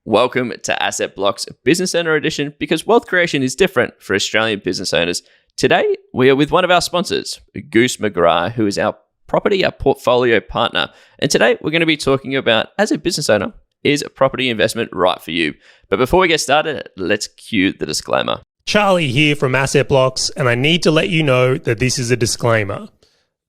Welcome to Asset Block's Business Owner Edition, because wealth creation is different for Australian business owners. Today, we are with one of our sponsors, Goose McGrath, who is our portfolio partner. And today, we're going to be talking about, as a business owner, is a property investment right for you? But before we get started, let's cue the disclaimer. Charley here from Asset Blocks, and I need to let you know that this is a disclaimer.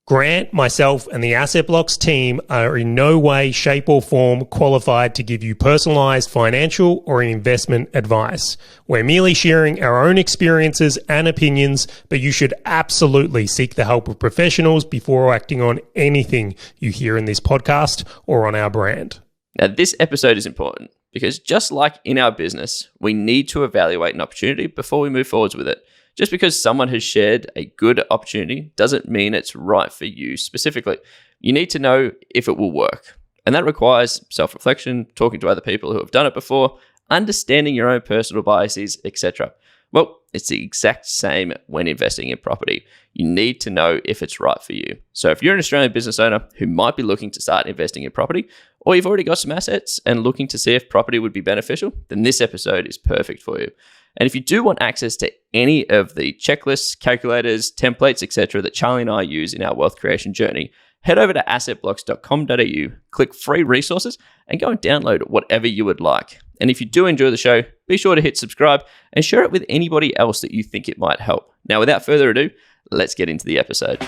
Grant, myself, and the Asset Blocks team are in no way, shape, or form qualified to give you personalized financial or investment advice. We're merely sharing our own experiences and opinions, but you should absolutely seek the help of professionals before acting on anything you hear in this podcast or on our brand. Now, this episode is important because just like in our business, we need to evaluate an opportunity before we move forwards with it. Just because someone has shared a good opportunity doesn't mean it's right for you specifically. You need to know if it will work. And that requires self-reflection, talking to other people who have done it before, understanding your own personal biases, etc. Well, it's the exact same when investing in property. You need to know if it's right for you. So if you're an Australian business owner who might be looking to start investing in property, or you've already got some assets and looking to see if property would be beneficial, then this episode is perfect for you. And if you do want access to any of the checklists, calculators, templates, etc. that Charley and I use in our wealth creation journey, head over to assetblocks.com.au, click free resources, and go and download whatever you would like. And if you do enjoy the show, be sure to hit subscribe and share it with anybody else that you think it might help. Now, without further ado, let's get into the episode.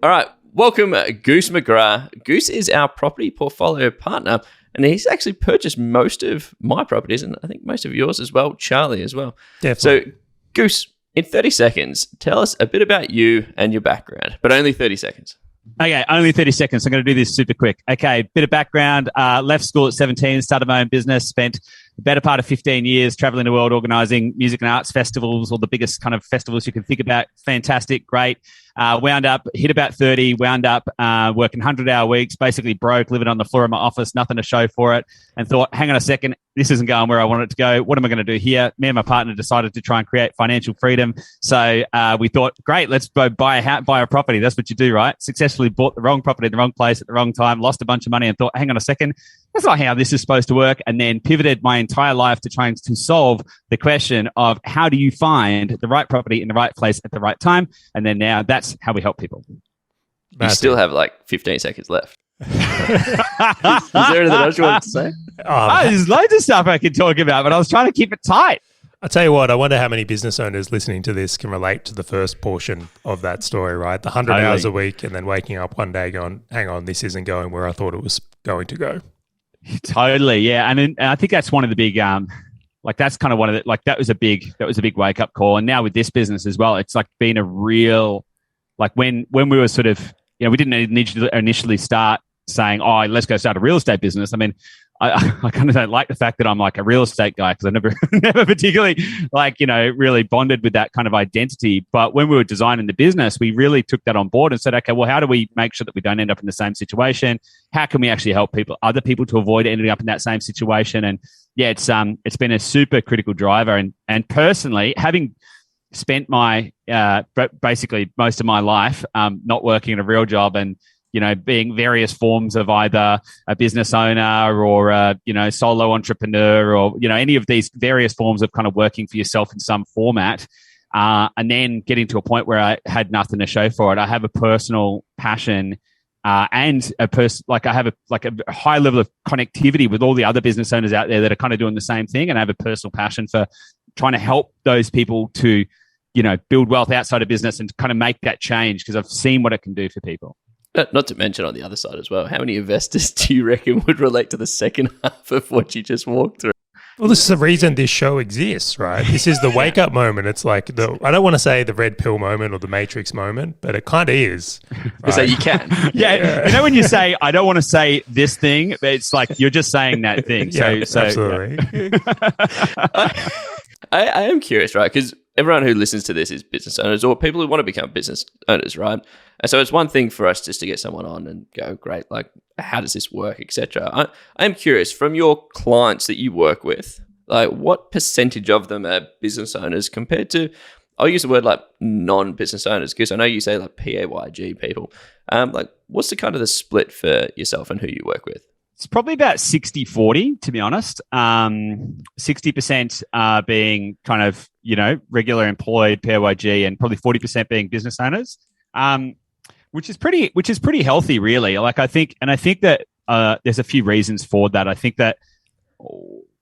All right, welcome Goose McGrath. Goose is our property portfolio partner, and he's actually purchased most of my properties, and I think most of yours as well, Charley as well. Definitely. So, Goose, in 30 seconds, tell us a bit about you and your background, but only 30 seconds. Okay, only 30 seconds. I'm going to do this super quick. Okay, bit of background. Left school at 17, started my own business, spent the better part of 15 years traveling the world, organizing music and arts festivals, all the biggest kind of festivals you can think about. Fantastic, great. Wound up, hit about 30, wound up working 100-hour weeks, basically broke, living on the floor of my office, nothing to show for it, and thought, hang on a second, this isn't going where I want it to go. What am I going to do here? Me and my partner decided to try and create financial freedom. So we thought, great, let's go buy a property. That's what you do, right? Successfully bought the wrong property in the wrong place at the wrong time, lost a bunch of money, and thought, hang on a second, that's not how this is supposed to work. And then pivoted my entire life to trying to solve the question of how do you find the right property in the right place at the right time? And then now that's how we help people. You still have like 15 seconds left. Is there anything else you wanted to say? There's loads of stuff I could talk about, but I was trying to keep it tight. I'll tell you what, I wonder how many business owners listening to this can relate to the first portion of that story, right? The 100 hours a week and then waking up one day going, hang on, this isn't going where I thought it was going to go. Totally, yeah. And I think that's one of the big, that's kind of one of the, that was a big wake up call. And now with this business as well, it's like been a real, like when we were sort of, we didn't initially start saying, oh, let's go start a real estate business. I mean, I kind of don't like the fact that I'm like a real estate guy because I never particularly really bonded with that kind of identity. But when we were designing the business, we really took that on board and said, okay, well, how do we make sure that we don't end up in the same situation? How can we actually help other people to avoid ending up in that same situation? And yeah, it's been a super critical driver. And personally, having spent my basically most of my life not working in a real job and being various forms of either a business owner or a, solo entrepreneur or, any of these various forms of kind of working for yourself in some format. And then getting to a point where I had nothing to show for it. I have a personal passion and I have a high level of connectivity with all the other business owners out there that are kind of doing the same thing. And I have a personal passion for trying to help those people to, build wealth outside of business and kind of make that change because I've seen what it can do for people. Not to mention on the other side as well, how many investors do you reckon would relate to the second half of what you just walked through? Well, this is the reason this show exists, right? This is the wake-up moment. It's like I don't want to say the red pill moment or the Matrix moment, but it kind of is. Right? So you can. Yeah. When you say, I don't want to say this thing, it's like you're just saying that thing. Yeah, absolutely. Yeah. I am curious, right? Because everyone who listens to this is business owners or people who want to become business owners, right? And so it's one thing for us just to get someone on and go, great, like, how does this work, etc. I'm curious, from your clients that you work with, like, what percentage of them are business owners compared to I'll use the word like non-business owners, because I know you say like PAYG people. Like, what's the kind of the split for yourself and who you work with? It's probably about 60-40, to be honest. 60% being kind of, regular employed PAYG, and probably 40% being business owners, which is pretty healthy, really. Like, I think that there's a few reasons for that. I think that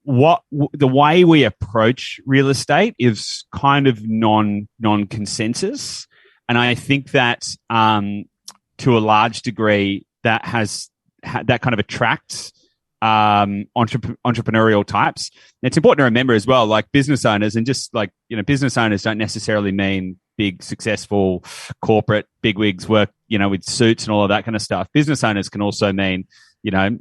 the way we approach real estate is kind of non-consensus, and I think that to a large degree that kind of attracts entrepreneurial types. And it's important to remember as well, like business owners, and just like, business owners don't necessarily mean big, successful corporate bigwigs work, with suits and all of that kind of stuff. Business owners can also mean,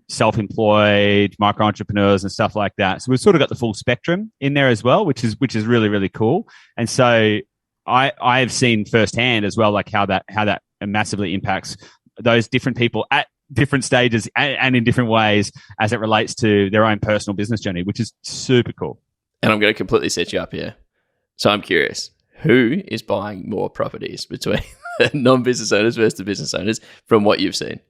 self-employed, micro entrepreneurs and stuff like that. So we've sort of got the full spectrum in there as well, which is really, really cool. And so I have seen firsthand as well, like how that massively impacts those different people at different stages and in different ways as it relates to their own personal business journey, which is super cool. And I'm going to completely set you up here. So I'm curious, who is buying more properties between non-business owners versus the business owners from what you've seen?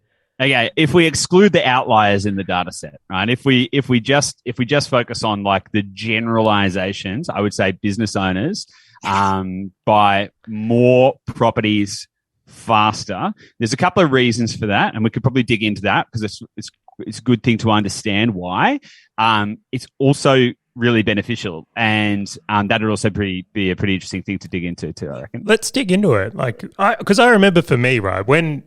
Okay, if we exclude the outliers in the data set, right? If we just focus on like the generalizations, I would say business owners buy more properties faster. There's a couple of reasons for that, and we could probably dig into that because it's a good thing to understand why. It's also really beneficial, and that would also be a pretty interesting thing to dig into too, I reckon. Let's dig into it. Because I remember for me, right, when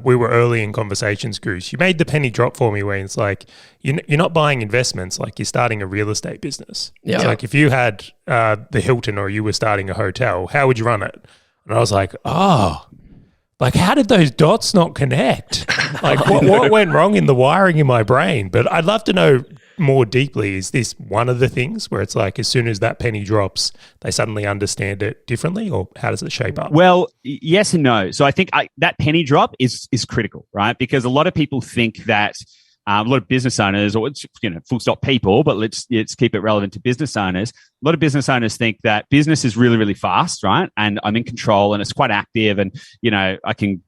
we were early in conversations, Goose, you made the penny drop for me when it's like, you're not buying investments, like you're starting a real estate business. Yeah. It's like if you had the Hilton or you were starting a hotel, how would you run it? And I was like, like, how did those dots not connect? Like, what went wrong in the wiring in my brain? But I'd love to know more deeply, is this one of the things where it's like as soon as that penny drops, they suddenly understand it differently, or how does it shape up? Well, yes and no. So I think that penny drop is critical, right? Because a lot of people think that a lot of business owners, or full stop people, but let's keep it relevant to business owners. A lot of business owners think that business is really, really fast, right? And I'm in control, and it's quite active, and I can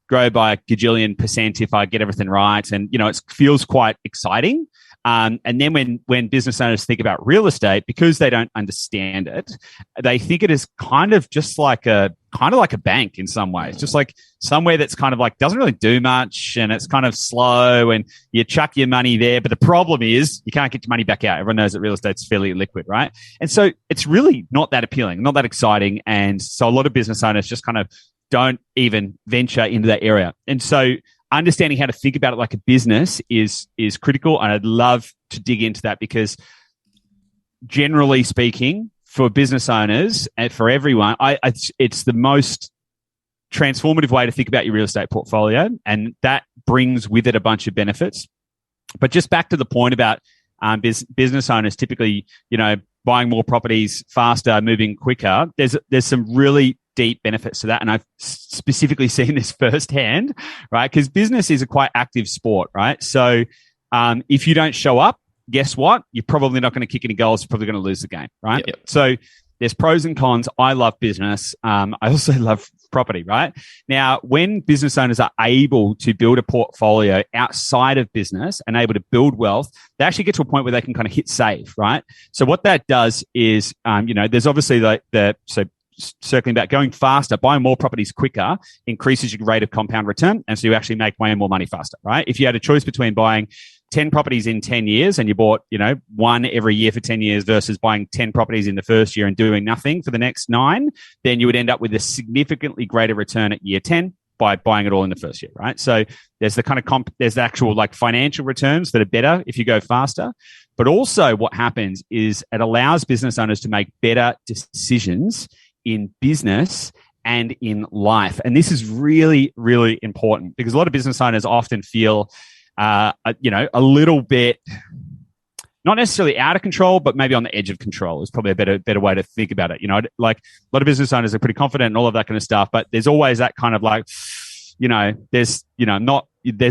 grow by a gajillion % if I get everything right, and it feels quite exciting. And then when business owners think about real estate, because they don't understand it, they think it is kind of like a bank in some ways, just like somewhere that's kind of like doesn't really do much, and it's kind of slow, and you chuck your money there. But the problem is you can't get your money back out. Everyone knows that real estate's fairly liquid, right? And so it's really not that appealing, not that exciting. And so a lot of business owners just kind of don't even venture into that area. And so understanding how to think about it like a business is critical, and I'd love to dig into that, because generally speaking, for business owners and for everyone, it's the most transformative way to think about your real estate portfolio, and that brings with it a bunch of benefits. But just back to the point about business owners typically, buying more properties faster, moving quicker. There's some really deep benefits to that, and I've specifically seen this firsthand, right? Because business is a quite active sport, right? So if you don't show up, guess what? You're probably not going to kick any goals. You're probably going to lose the game, right? Yep. So there's pros and cons. I love business. I also love property, right? Now, when business owners are able to build a portfolio outside of business and able to build wealth, they actually get to a point where they can kind of hit save, right? So what that does is, there's obviously circling back, going faster, buying more properties quicker increases your rate of compound return. And so you actually make way more money faster, right? If you had a choice between buying 10 properties in 10 years and you bought, one every year for 10 years versus buying 10 properties in the first year and doing nothing for the next 9, then you would end up with a significantly greater return at year 10 by buying it all in the first year, right? So there's the kind of there's the actual like financial returns that are better if you go faster. But also what happens is it allows business owners to make better decisions in business and in life. And this is really, really important, because a lot of business owners often feel, a little bit, not necessarily out of control, but maybe on the edge of control is probably a better way to think about it. Like a lot of business owners are pretty confident and all of that kind of stuff, but there's always that kind of like, there's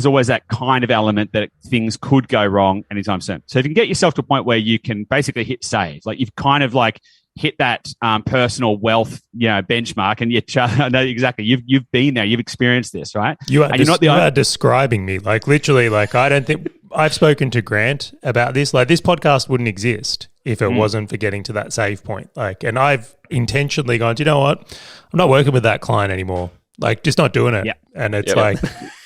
always that kind of element that things could go wrong anytime soon. So if you can get yourself to a point where you can basically hit save, like you've kind of like hit that personal wealth, benchmark. And I know exactly. You've been there. You've experienced this, right? You are describing me. Like literally, like I don't think I've spoken to Grant about this. Like this podcast wouldn't exist if it wasn't for getting to that save point. Like, and I've intentionally gone, you know what? I'm not working with that client anymore. Like just not doing it. Yep. And it's like,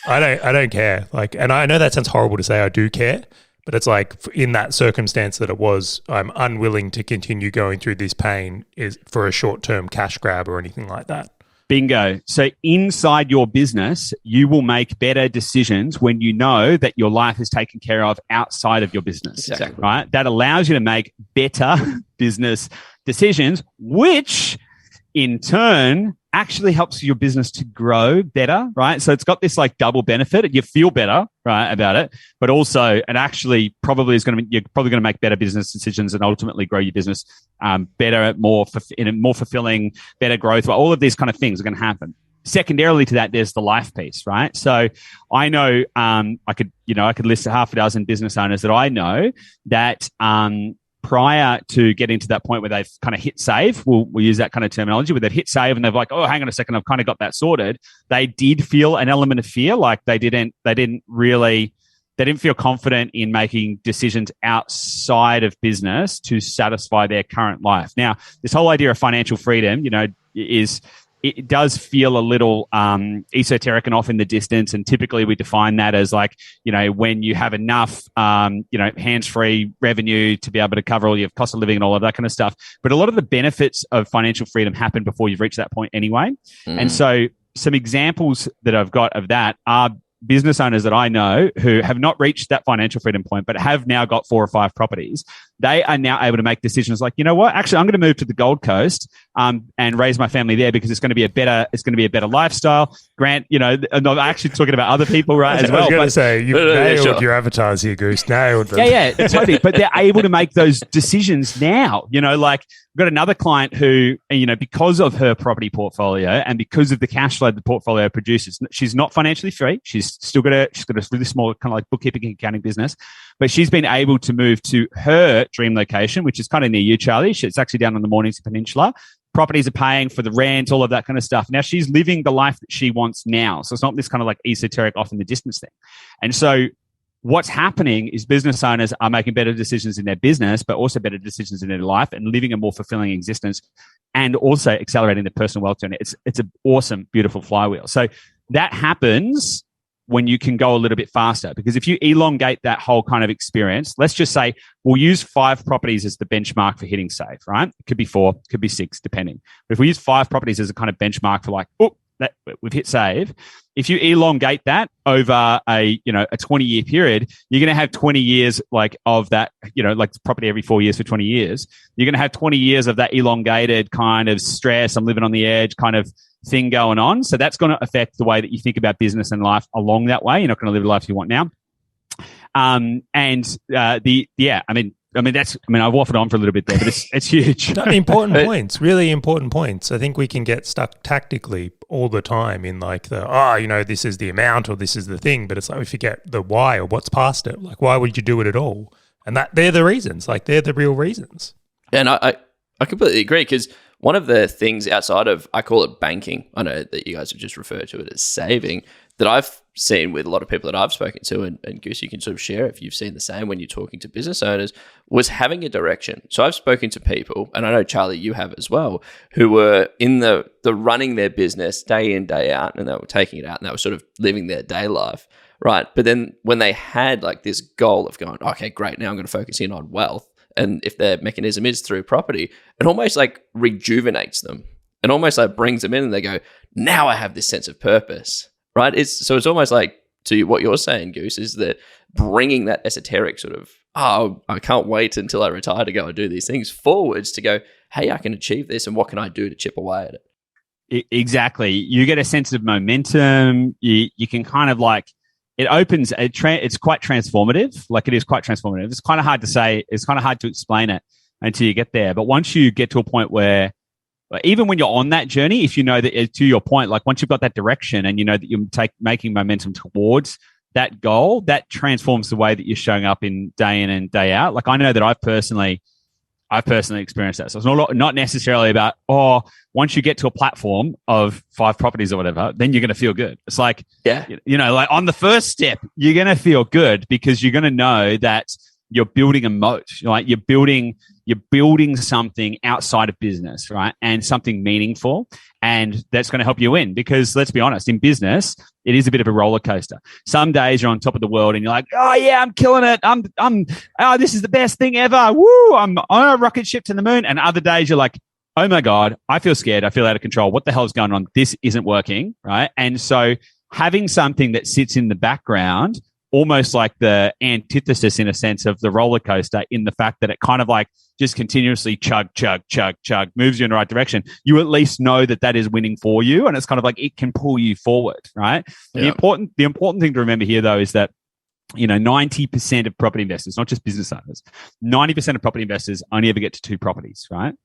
I don't care. Like, and I know that sounds horrible to say I do care, but it's like in that circumstance that it was, I'm unwilling to continue going through this pain is for a short-term cash grab or anything like that. Bingo. So inside your business, you will make better decisions when you know that your life is taken care of outside of your business. Exactly. Right? That allows you to make better business decisions, which in turn actually helps your business to grow better, right? So it's got this like double benefit. You feel better, right, about it, but also it actually probably you're probably going to make better business decisions and ultimately grow your business better, in a more fulfilling, better growth. All of these kind of things are going to happen. Secondarily to that, there's the life piece, right? So I know I could list half a dozen business owners that I know that prior to getting to that point where they've kind of hit save, we'll use that kind of terminology, where they've hit save and they've like, oh, hang on a second, I've kind of got that sorted. They did feel an element of fear, like they didn't feel confident in making decisions outside of business to satisfy their current life. Now, this whole idea of financial freedom, it does feel a little esoteric and off in the distance. And typically we define that as like, when you have enough, hands-free revenue to be able to cover all your cost of living and all of that kind of stuff. But a lot of the benefits of financial freedom happen before you've reached that point anyway. And so some examples that I've got of that are business owners that I know who have not reached that financial freedom point, but have now got 4 or 5 properties. They are now able to make decisions like, you know what, actually, I'm going to move to the Gold Coast and raise my family there because it's going to be a better lifestyle. Grant, I'm not actually talking about other people, right? As well. I was going to say, you've nailed your avatars here, Goose. Nailed them. Yeah, totally. But they're able to make those decisions now. Like I've got another client who, because of her property portfolio and because of the cash flow the portfolio produces, she's not financially free. She's got a really small kind of like bookkeeping and accounting business, but she's been able to move to her dream location, which is kind of near you, Charley. It's actually down on the Mornington Peninsula. Properties are paying for the rent, all of that kind of stuff. Now she's living the life that she wants now. So it's not this kind of like esoteric off in the distance thing. And so what's happening is business owners are making better decisions in their business, but also better decisions in their life and living a more fulfilling existence and also accelerating their personal wealth journey. It's an awesome, beautiful flywheel. So that happens when you can go a little bit faster. Because if you elongate that whole kind of experience, let's just say we'll use 5 properties as the benchmark for hitting save, right? It could be 4, it could be 6, depending. But if we use 5 properties as a kind of benchmark for like, we've hit save. If you elongate that over a 20-year period, you're going to have 20 years like of that, like property every 4 years for 20 years. You're going to have 20 years of that elongated kind of stress, I'm living on the edge kind of thing going on. So that's going to affect the way that you think about business and life along that way. You're not going to live the life you want now. I've waffled on for a little bit there, but it's huge. Important points, really important points. I think we can get stuck tactically all the time in like this is the amount or this is the thing, but it's like we forget the why or what's past it. Like, why would you do it at all? And that they're the reasons, like they're the real reasons. And I completely agree, because one of the things outside of, I call it banking, I know that you guys have just referred to it as saving, that I've seen with a lot of people that I've spoken to, and Goose, you can sort of share if you've seen the same when you're talking to business owners, was having a direction. So I've spoken to people, and I know, Charley, you have as well, who were in the running their business day in, day out, and they were taking it out, and they were sort of living their day life, right? But then when they had like this goal of going, okay, great, now I'm going to focus in on wealth, and if their mechanism is through property, it almost like rejuvenates them. It almost like brings them in and they go, now I have this sense of purpose, right? It's almost like, to what you're saying, Goose, is that bringing that esoteric sort of, I can't wait until I retire to go and do these things, forwards to go, hey, I can achieve this, and what can I do to chip away at it? Exactly. You get a sense of momentum. You can kind of like, it opens, it's quite transformative. Like, it is quite transformative. It's kind of hard to say. It's kind of hard to explain it until you get there. But once you get to a point where, even when you're on that journey, if you know that, to your point, like once you've got that direction and you know that you're making momentum towards that goal, that transforms the way that you're showing up in and day out. Like, I know that I've personally, I've personally experienced that. So it's not necessarily about, once you get to a platform of 5 properties or whatever, then you're going to feel good. It's like, like on the first step, you're going to feel good because you're going to know that you're building a moat, right? You're building something outside of business, right? And something meaningful. And that's going to help you win because let's be honest, in business, it is a bit of a roller coaster. Some days you're on top of the world and you're like, oh yeah, I'm killing it. This is the best thing ever. Woo, I'm on a rocket ship to the moon. And other days you're like, oh my God, I feel scared. I feel out of control. What the hell is going on? This isn't working, right? And so having something that sits in the background, almost like the antithesis in a sense of the roller coaster, in the fact that it kind of like just continuously chug, moves you in the right direction. You at least know that is winning for you. And it's kind of like it can pull you forward, right? Yeah. The important thing to remember here, though, is that 90% of property investors, not just business owners, 90% of property investors only ever get to 2 properties, right?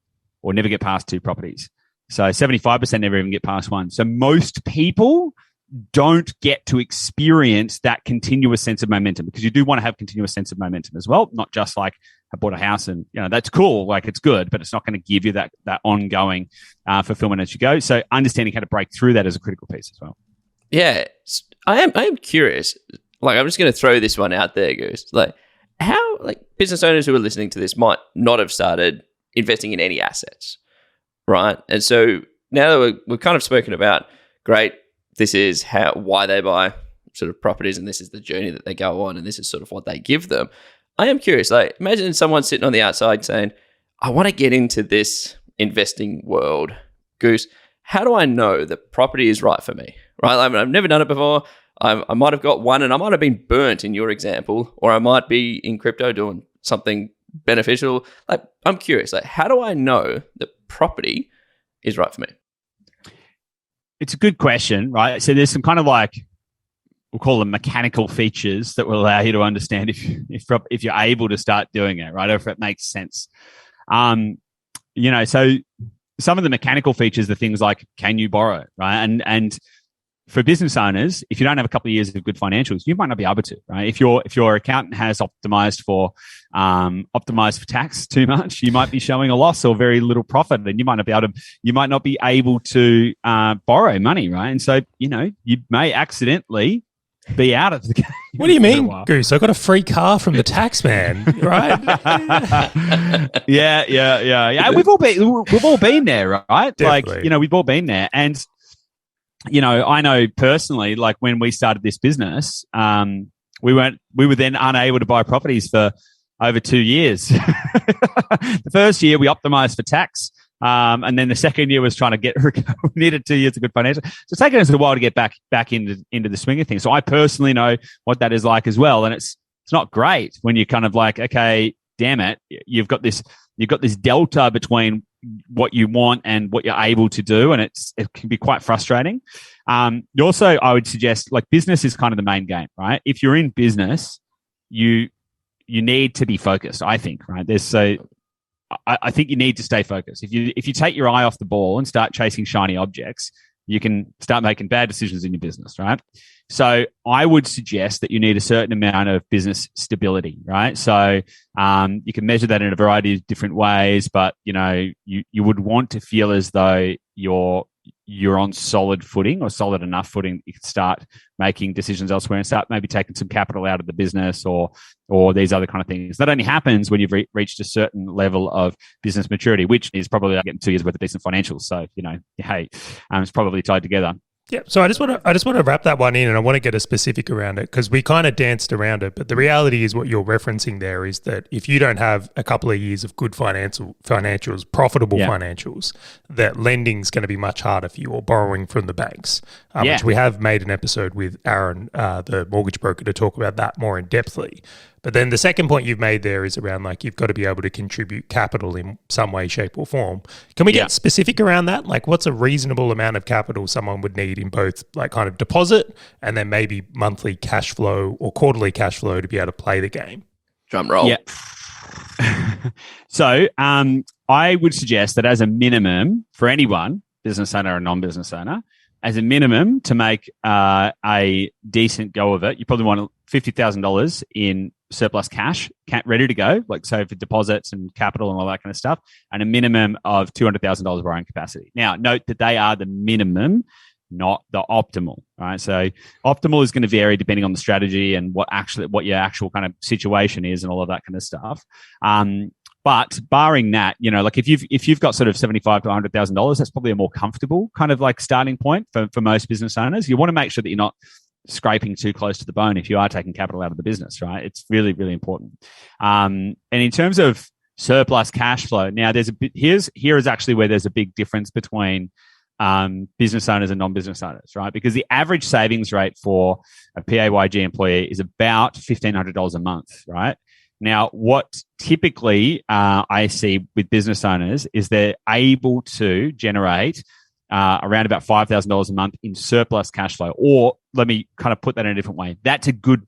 Or never get past 2 properties. So 75% never even get past 1. So most people don't get to experience that continuous sense of momentum because you do want to have continuous sense of momentum as well. Not just like I bought a house and that's cool, like it's good, but it's not going to give you that ongoing fulfillment as you go. So understanding how to break through that is a critical piece as well. Yeah, I am curious. Like I'm just going to throw this one out there, Goose. Like how business owners who are listening to this might not have started investing in any assets, right? And so now that we've kind of spoken about, great, this is why they buy sort of properties and this is the journey that they go on and this is sort of what they give them. I am curious, like imagine someone sitting on the outside saying, I want to get into this investing world. Goose, how do I know that property is right for me? Right? I've never done it before. I might have got one and I might have been burnt in your example, or I might be in crypto doing something beneficial. Like I'm curious, like how do I know that property is right for me? It's a good question, right? So there's some kind of like, we'll call them mechanical features that will allow you to understand if you're able to start doing it, right? Or if it makes sense. So some of the mechanical features are things like, can you borrow, right? And for business owners, if you don't have a couple of years of good financials, you might not be able to, right? If your accountant has optimized for tax too much, you might be showing a loss or very little profit, and you might not be able to borrow money, right? And so you may accidentally be out of the game. What do you mean, Goose? I got a free car from the tax man, right? Yeah. We've all been there, right? Definitely. Like we've all been there, and I know personally, like when we started this business, we were then unable to buy properties for over 2 years. The first year we optimized for tax. And then the second year was trying to we needed 2 years of good financial. So it's taken us a while to get back into the swing of things. So I personally know what that is like as well. And it's not great when you're kind of like, okay, damn it, you've got this delta between what you want and what you're able to do, and it can be quite frustrating. Also, I would suggest like business is kind of the main game, right? If you're in business, you need to be focused. I think, right? I think you need to stay focused. If you take your eye off the ball and start chasing shiny objects, you can start making bad decisions in your business, right? So I would suggest that you need a certain amount of business stability, right? So you can measure that in a variety of different ways, but you would want to feel as though you're on solid footing or solid enough footing that you can start making decisions elsewhere and start maybe taking some capital out of the business or these other kind of things. That only happens when you've reached a certain level of business maturity, which is probably like getting 2 years worth of decent financials. So, it's probably tied together. Yeah, so I just want to wrap that one in, and I want to get a specific around it because we kind of danced around it. But the reality is, what you're referencing there is that if you don't have a couple of years of good financials, profitable financials, that lending's going to be much harder for you, or borrowing from the banks. Which we have made an episode with Aaron, the mortgage broker, to talk about that more in depthly. But then the second point you've made there is around like you've got to be able to contribute capital in some way, shape or form. Can we get specific around that? Like what's a reasonable amount of capital someone would need in both like kind of deposit and then maybe monthly cash flow or quarterly cash flow to be able to play the game? Drum roll. Yeah. So I would suggest that as a minimum for anyone, business owner or non-business owner, as a minimum to make a decent go of it, you probably want $50,000 in surplus cash ready to go, like so for deposits and capital and all that kind of stuff, and a minimum of $200,000 borrowing capacity. Now, note that they are the minimum, not the optimal, right? So optimal is going to vary depending on the strategy and what your actual kind of situation is and all of that kind of stuff. But barring that, like if you've got sort of $75,000 to $100,000, that's probably a more comfortable kind of like starting point for most business owners. You want to make sure that you're not scraping too close to the bone if you are taking capital out of the business, right? It's really, really important. And in terms of surplus cash flow, now here is actually where there's a big difference between business owners and non-business owners, right? Because the average savings rate for a PAYG employee is about $1,500 a month, right? Now, what typically I see with business owners is they're able to generate around about $5,000 a month in surplus cash flow. Or let me kind of put that in a different way. That's a good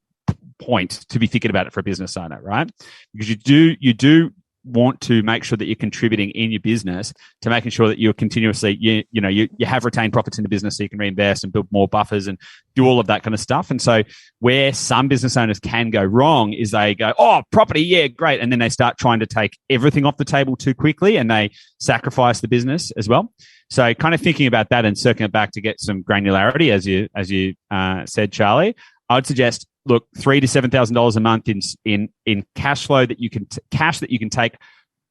point to be thinking about it for a business owner, right? Because you do want to make sure that you're contributing in your business to making sure that you're continuously, you have retained profits in the business so you can reinvest and build more buffers and do all of that kind of stuff. And so where some business owners can go wrong is they go, oh, property, yeah, great. And then they start trying to take everything off the table too quickly and they sacrifice the business as well. So kind of thinking about that and circling it back to get some granularity, as you said, Charlie, I would suggest, look, $3,000 to $7,000 a month in cash flow that you can cash that you can take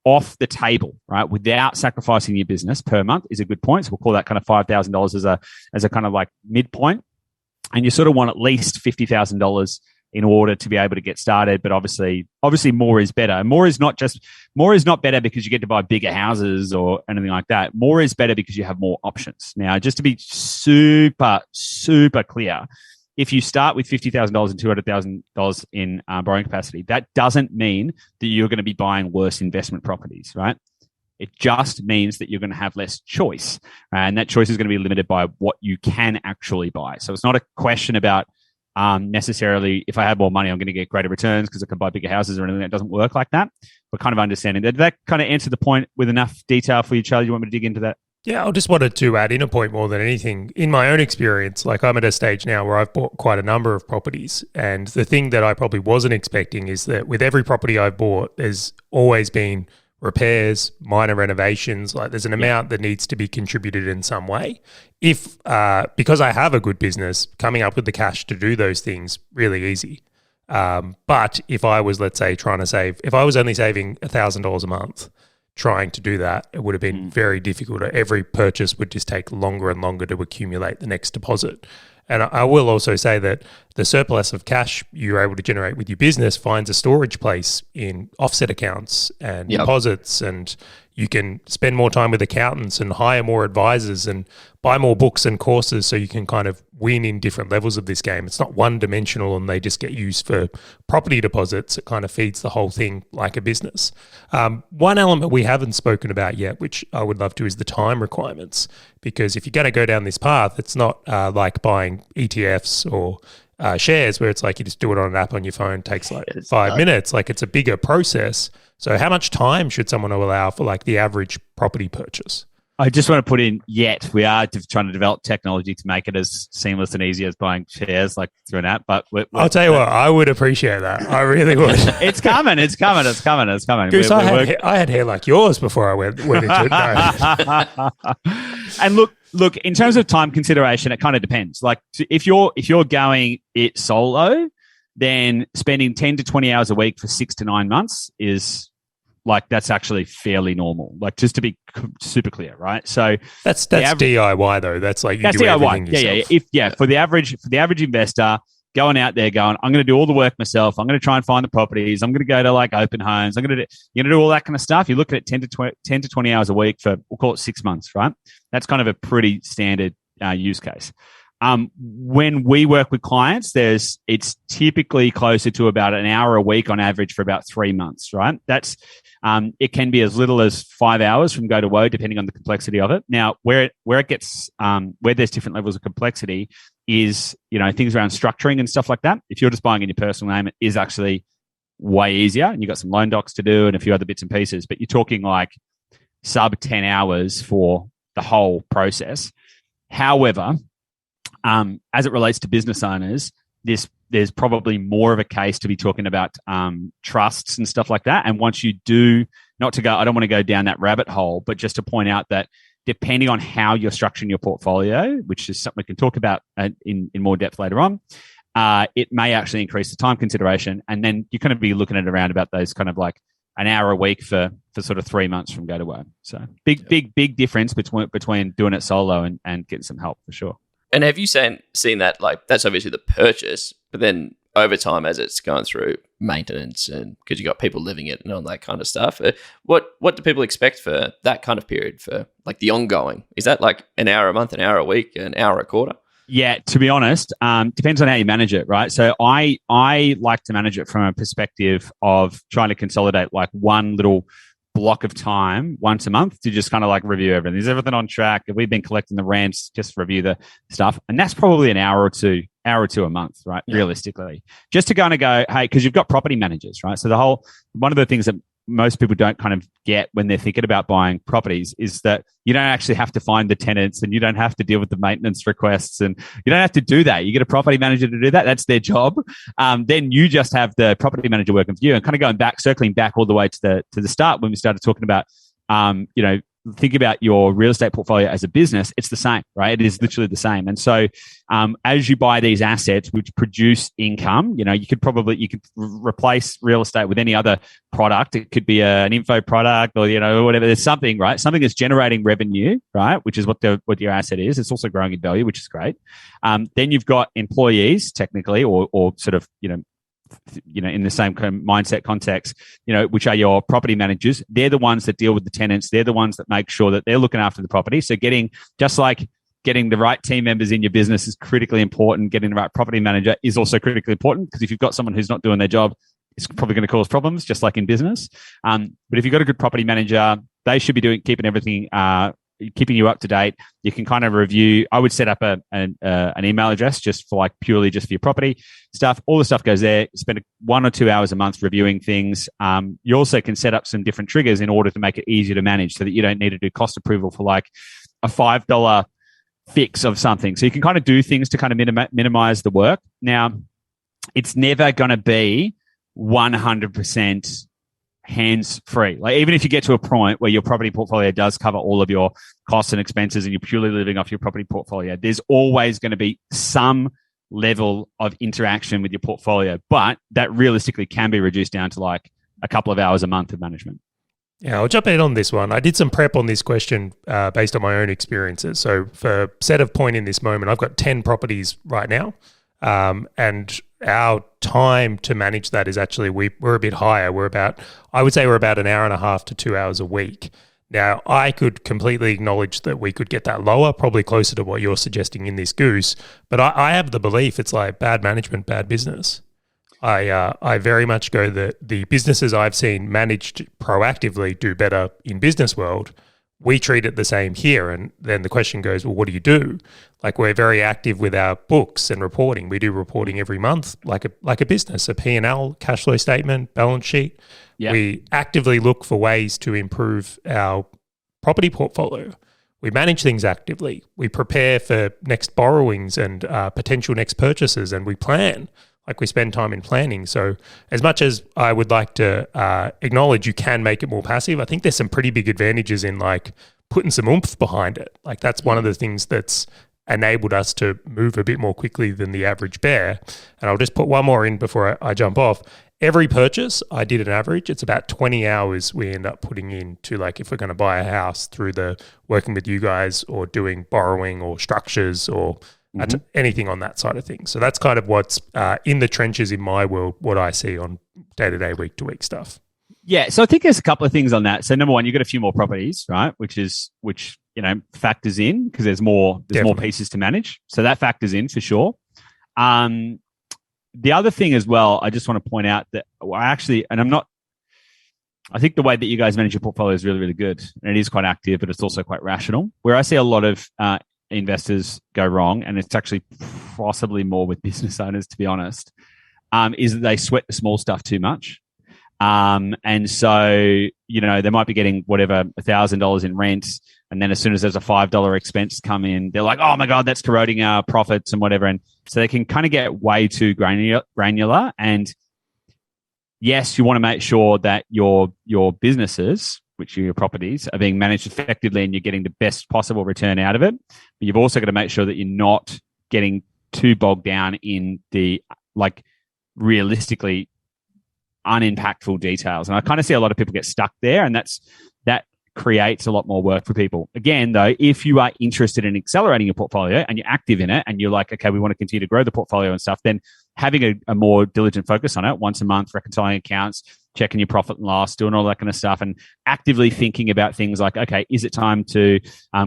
off the table, right, without sacrificing your business per month is a good point. So we'll call that kind of $5,000 as a kind of like midpoint, and you sort of want at least $50,000 in order to be able to get started. But obviously more is better. More is not better because you get to buy bigger houses or anything like that. More is better because you have more options. Now, just to be super, super clear, if you start with $50,000 and $200,000 in borrowing capacity, that doesn't mean that you're going to be buying worse investment properties, right? It just means that you're going to have less choice, and that choice is going to be limited by what you can actually buy. So it's not a question about necessarily if I have more money, I'm going to get greater returns because I can buy bigger houses or anything. It doesn't work like that. But kind of understanding that kind of answered the point with enough detail for you, Charlie. You want me to dig into that? Yeah, I just wanted to add in a point more than anything. In my own experience, like I'm at a stage now where I've bought quite a number of properties. And the thing that I probably wasn't expecting is that with every property I've bought, there's always been repairs, minor renovations. Like there's an amount that needs to be contributed in some way. If because I have a good business, coming up with the cash to do those things, really easy. But if I was, let's say, if I was only saving $1,000 a month, trying to do that, it would have been very difficult. Every purchase would just take longer and longer to accumulate the next deposit. And I will also say that the surplus of cash you're able to generate with your business finds a storage place in offset accounts and deposits, and you can spend more time with accountants and hire more advisors and buy more books and courses so you can kind of win in different levels of this game. It's not one-dimensional and they just get used for property deposits. It kind of feeds the whole thing like a business. One element we haven't spoken about yet, which I would love to, is the time requirements. Because if you're going to go down this path, it's not like buying ETFs or shares where it's like you just do it on an app on your phone, takes like 5 minutes. Like it's a bigger process. So how much time should someone allow for like the average property purchase? I just want to put in yet. We are trying to develop technology to make it as seamless and easy as buying shares like through an app. But I'll tell you what, I would appreciate that. I really would. It's coming. Goose, I had hair like yours before I went into it. No. And look, in terms of time consideration, it kind of depends. Like if you're going it solo, then spending 10 to 20 hours a week for 6 to 9 months is like, that's actually fairly normal. Like just to be super clear, right? So that's DIY though. That's like that's do DIY. Everything yourself. For the average investor going out there going, I'm going to do all the work myself. I'm going to try and find the properties. I'm going to go to like open homes. You're going to do all that kind of stuff. You're looking at 10 to 20 hours a week for, we'll call it 6 months, right? That's kind of a pretty standard use case. When we work with clients, it's typically closer to about an hour a week on average for about 3 months, right? That's it can be as little as 5 hours from go to woe, depending on the complexity of it. Now, where it gets where there's different levels of complexity is things around structuring and stuff like that. If you're just buying in your personal name, it is actually way easier, and you've got some loan docs to do and a few other bits and pieces. But you're talking like sub 10 hours for the whole process. However, as it relates to business owners, there's probably more of a case to be talking about trusts and stuff like that. And once you do, I don't want to go down that rabbit hole, but just to point out that depending on how you're structuring your portfolio, which is something we can talk about in more depth later on, it may actually increase the time consideration. And then you're going to be looking at around about those kind of like an hour a week for sort of 3 months from go to work. So big difference between doing it solo and getting some help for sure. And have you seen that, like, that's obviously the purchase, but then over time as it's going through maintenance and because you got people living it and all that kind of stuff, what do people expect for that kind of period for like the ongoing? Is that like an hour a month, an hour a week, an hour a quarter? Yeah, to be honest, depends on how you manage it, right? So I like to manage it from a perspective of trying to consolidate like one little block of time once a month to just kind of like review everything. Is everything on track? Have we been collecting the rents? Just review the stuff. And that's probably an hour or two a month, right? Yeah. Realistically, just to kind of go, hey, because you've got property managers, right? So one of the things that most people don't kind of get when they're thinking about buying properties is that you don't actually have to find the tenants and you don't have to deal with the maintenance requests and you don't have to do that. You get a property manager to do that. That's their job. Then you just have the property manager working for you and kind of circling back all the way to the start when we started talking about, think about your real estate portfolio as a business. It's the same, right? It is literally the same. And so as you buy these assets which produce income, you could replace real estate with any other product. It could be an info product or, whatever. There's something, right? Something that's generating revenue, right? Which is what your asset is. It's also growing in value, which is great. Then you've got employees technically or sort of, in the same kind of mindset context, which are your property managers. They're the ones that deal with the tenants. They're the ones that make sure that they're looking after the property. So getting the right team members in your business is critically important. Getting the right property manager is also critically important because if you've got someone who's not doing their job, it's probably going to cause problems, just like in business. But if you've got a good property manager, they should be keeping everything keeping you up to date. You can kind of review. I would set up an email address just for purely for your property stuff. All the stuff goes there. Spend 1 or 2 hours a month reviewing things. You also can set up some different triggers in order to make it easier to manage so that you don't need to do cost approval for like a $5 fix of something. So you can kind of do things to kind of minimize the work. Now, it's never going to be 100% hands-free. Like even if you get to a point where your property portfolio does cover all of your costs and expenses and you're purely living off your property portfolio, there's always going to be some level of interaction with your portfolio, but that realistically can be reduced down to like a couple of hours a month of management. Yeah, I'll jump in on this one. I did some prep on this question based on my own experiences. So for set of point in this moment, I've got 10 properties right now. And our time to manage that is actually, we're a bit higher. I would say we're about an hour and a half to 2 hours a week. Now, I could completely acknowledge that we could get that lower, probably closer to what you're suggesting in this Goose. But I have the belief it's like bad management, bad business. I very much go that the businesses I've seen managed proactively do better in business world. We treat it the same here. And then the question goes, well, what do you do? Like we're very active with our books and reporting. We do reporting every month, like a business, a P&L, cash flow statement, balance sheet. Yeah. We actively look for ways to improve our property portfolio. We manage things actively. We prepare for next borrowings and potential next purchases, and we plan. Like we spend time in planning. So as much as I would like to acknowledge you can make it more passive, I think there's some pretty big advantages in like putting some oomph behind it. Like that's one of the things that's enabled us to move a bit more quickly than the average bear. And I'll just put one more in before I jump off. Every purchase, I did an average. It's about 20 hours we end up putting in to like if we're going to buy a house through the working with you guys or doing borrowing or structures or anything on that side of things. So that's kind of what's in the trenches in my world, what I see on day-to-day, week-to-week stuff. Yeah, so I think there's a couple of things on that. So number one, you've got a few more properties, right? Which factors in because there's more pieces to manage. So that factors in for sure. The other thing as well, I just want to point out that I think the way that you guys manage your portfolio is really, really good. And it is quite active, but it's also quite rational. Where I see a lot of investors go wrong, and it's actually possibly more with business owners, to be honest, is that they sweat the small stuff too much. And so, they might be getting whatever $1,000 in rent And then as soon as there's a $5 expense come in, they're like, oh my God, that's corroding our profits and whatever. And so they can kind of get way too granular. And yes, you want to make sure that your businesses, which are your properties, are being managed effectively and you're getting the best possible return out of it. But you've also got to make sure that you're not getting too bogged down in the realistically unimpactful details. And I kind of see a lot of people get stuck there, and that creates a lot more work for people. Again, though, if you are interested in accelerating your portfolio and you're active in it and you're like, okay, we want to continue to grow the portfolio and stuff, then having a more diligent focus on it once a month, reconciling accounts, checking your profit and loss, doing all that kind of stuff, and actively thinking about things like, okay, is it time to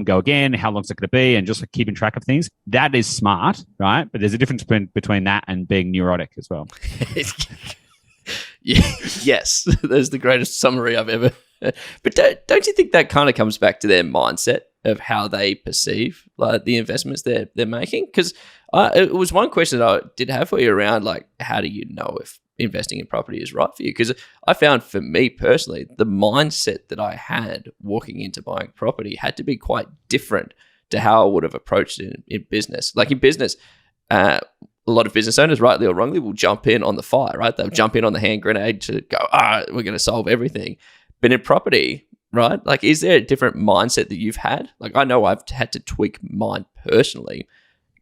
go again? How long is it going to be? And just keeping track of things. That is smart, right? But there's a difference between that and being neurotic as well. Yes, that's the greatest summary I've ever. But don't you think that kind of comes back to their mindset of how they perceive the investments they're making? Because it was one question that I did have for you around how do you know if investing in property is right for you? Because I found for me personally, the mindset that I had walking into buying property had to be quite different to how I would have approached it in business. Like in business, a lot of business owners, rightly or wrongly, will jump in on the fire, right? They'll jump in on the hand grenade to go, we're going to solve everything. But in property, right? Is there a different mindset that you've had? I know I've had to tweak mine personally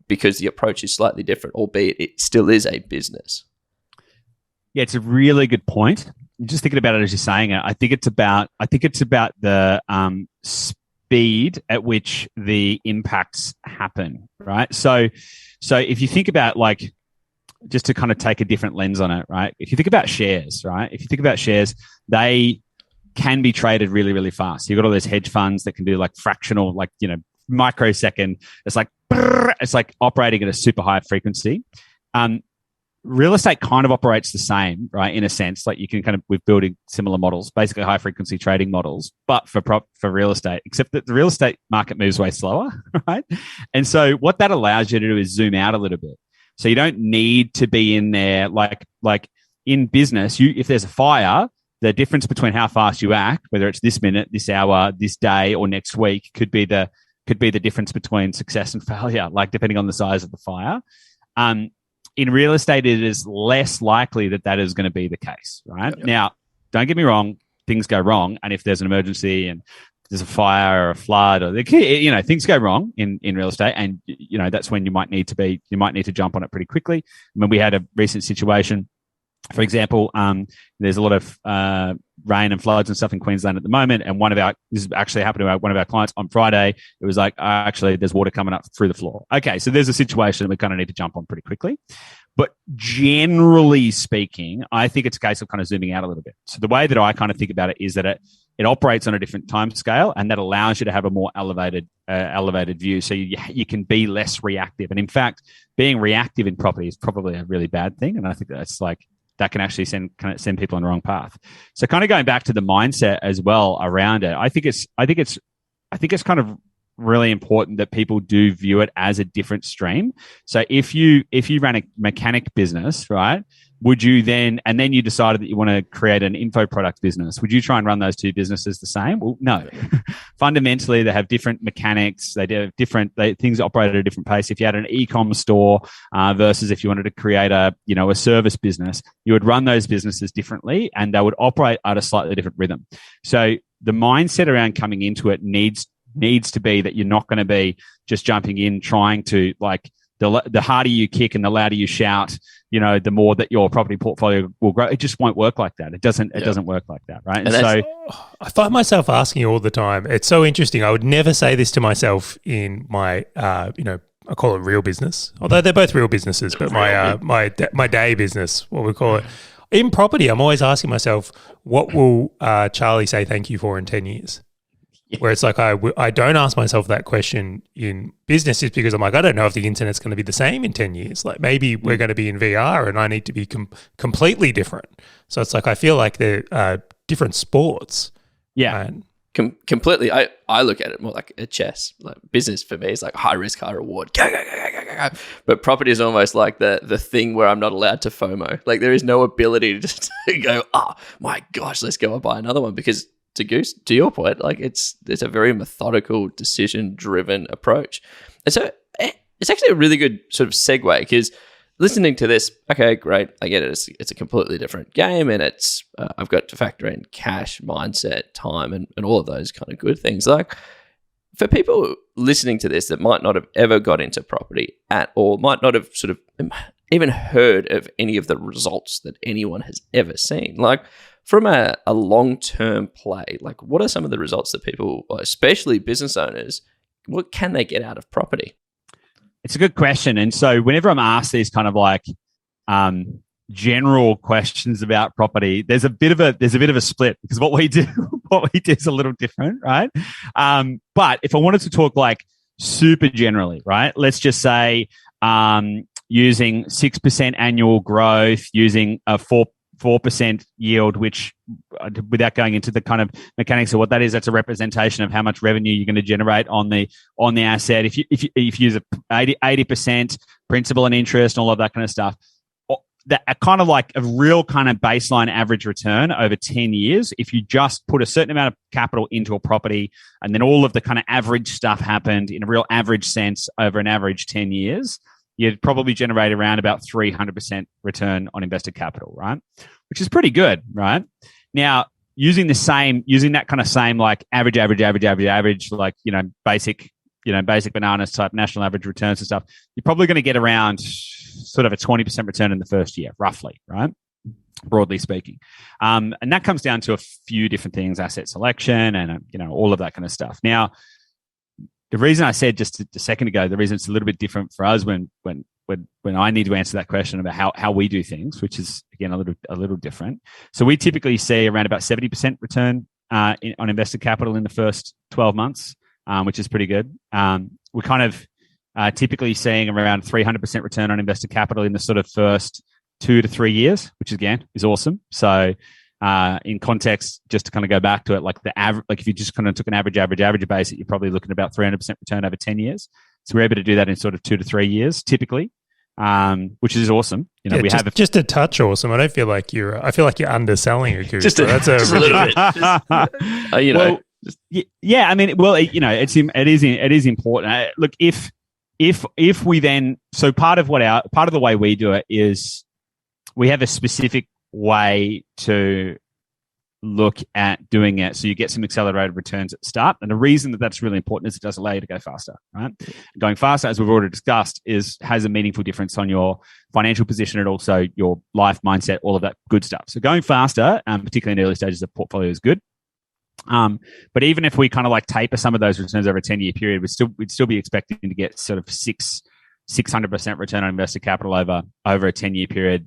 because the approach is slightly different, albeit it still is a business. Yeah, it's a really good point. Just thinking about it as you're saying it, I think it's about the speed at which the impacts happen, right? So if you think about just to kind of take a different lens on it, right? If you think about shares, right? If you think about shares, they can be traded really, really fast. You've got all those hedge funds that can do fractional, microsecond. It's like operating at a super high frequency. Real estate kind of operates the same, right? In a sense, you can we're building similar models, basically high frequency trading models, but for real estate, except that the real estate market moves way slower, right? And so what that allows you to do is zoom out a little bit. So you don't need to be in there like in business. If there's a fire, the difference between how fast you act, whether it's this minute, this hour, this day, or next week, could be the difference between success and failure, depending on the size of the fire. In real estate, it is less likely that is going to be the case, right? Yep. Now, don't get me wrong, things go wrong, and if there's an emergency and there's a fire or a flood, or things go wrong in real estate, and that's when you might need to jump on it pretty quickly. I mean, we had a recent situation. For example, there's a lot of rain and floods and stuff in Queensland at the moment, and this actually happened to one of our clients on Friday. It was actually, there's water coming up through the floor. Okay, so there's a situation that we kind of need to jump on pretty quickly. But generally speaking, I think it's a case of kind of zooming out a little bit. So the way that I kind of think about it is that it operates on a different time scale, and that allows you to have a more elevated view, so you can be less reactive. And in fact, being reactive in property is probably a really bad thing, and I think that's that can actually send people on the wrong path. So kind of going back to the mindset as well around it, I think it's kind of really important that people do view it as a different stream. So if you ran a mechanic business, right, would you then you decided that you want to create an info product business, would you try and run those two businesses the same? Well, no. Fundamentally, they have different mechanics. They do different things operate at a different pace. If you had an e-com store versus if you wanted to create a service business, you would run those businesses differently, and they would operate at a slightly different rhythm. So the mindset around coming into it needs to be that you're not going to be just jumping in trying to the harder you kick and the louder you shout, the more that your property portfolio will grow. It just won't work like that. It doesn't work like that, right? And so I find myself asking all the time. It's so interesting. I would never say this to myself in my, I call it real business, although they're both real businesses, but my day business, what we call it. In property, I'm always asking myself, what will Charley say thank you for in 10 years? Where it's I don't ask myself that question in business just because I'm I don't know if the internet's going to be the same in 10 years. Maybe we're going to be in VR and I need to be completely different. So it's I feel like they're different sports. Yeah. Completely. I look at it more like a chess. Business for me is high risk, high reward. But property is almost like the thing where I'm not allowed to FOMO. There is no ability to go, oh my gosh, let's go and buy another one, because to Goose, to your point, like it's a very methodical, decision-driven approach. And so it's actually a really good sort of segue, because listening to this, okay, great, I get it. It's a completely different game, and it's I've got to factor in cash, mindset, time, and all of those kind of good things. Like, for people listening to this that might not have ever got into property at all, might not have sort of even heard of any of the results that anyone has ever seen, like from a long-term play, like what are some of the results that people, especially business owners, what can they get out of property? It's a good question. And so whenever I'm asked these kind of like general questions about property, there's a bit of a split, because what we do is a little different, right? But if I wanted to talk like super generally, right? Let's just say using 6% annual growth, using a 4% yield, which, without going into the kind of mechanics of what that is, that's a representation of how much revenue you're going to generate on the asset. If you use 80% principal and interest and all of that kind of stuff, that kind of like a real kind of baseline average return over 10 years, if you just put a certain amount of capital into a property and then all of the kind of average stuff happened in a real average sense over an average 10 years, you'd probably generate around about 300% return on invested capital, right? Which is pretty good, right? Now, using that kind of same like average, like, basic bananas type national average returns and stuff, you're probably going to get around sort of a 20% return in the first year, roughly, right? Broadly speaking. And that comes down to a few different things, asset selection and, all of that kind of stuff. Now, the reason I said just a second ago, the reason it's a little bit different for us when I need to answer that question about how we do things, which is again a little different. So we typically see around about 70% return on invested capital in the first 12 months, which is pretty good. We're kind of typically seeing around 300% return on invested capital in the sort of first 2 to 3 years, which again is awesome. So in context, just to kind of go back to it, like the average, like if you just kind of took an average base, you're probably looking at about 300% return over 10 years. So we're able to do that in sort of 2 to 3 years, typically, which is awesm. We have just a touch awesome. I feel like you're underselling it. Just a little bit. Yeah. I mean, well, it is important. Look, if we then, so part of the way we do it is we have a specific way to look at doing it, so you get some accelerated returns at the start. And the reason that that's really important is it does allow you to go faster, right? Going faster, as we've already discussed, has a meaningful difference on your financial position and also your life mindset, all of that good stuff. So going faster, particularly in early stages of portfolio, is good. But even if we kind of like taper some of those returns over a 10-year period, we'd still be expecting to get sort of 600% return on invested capital over a 10-year period,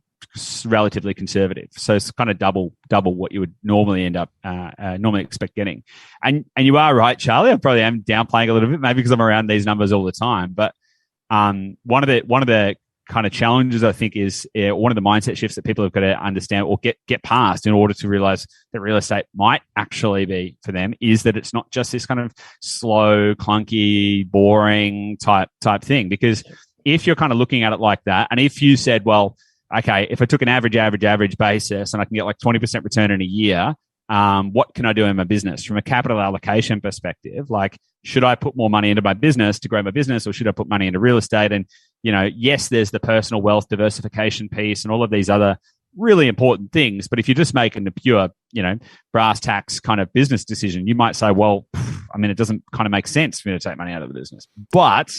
relatively conservative. So it's kind of double what you would normally expect getting. And you are right, Charlie. I probably am downplaying a little bit, maybe because I'm around these numbers all the time. But one of the kind of challenges, I think, is one of the mindset shifts that people have got to understand or get past in order to realize that real estate might actually be for them, is that it's not just this kind of slow, clunky, boring type thing. Because if you're kind of looking at it like that, and if you said, well, okay, if I took an average basis and I can get like 20% return in a year, what can I do in my business? From a capital allocation perspective, like, should I put more money into my business to grow my business, or should I put money into real estate? And, yes, there's the personal wealth diversification piece and all of these other really important things. But if you're just making the pure, brass tacks kind of business decision, you might say, well, it doesn't kind of make sense for me to take money out of the business. But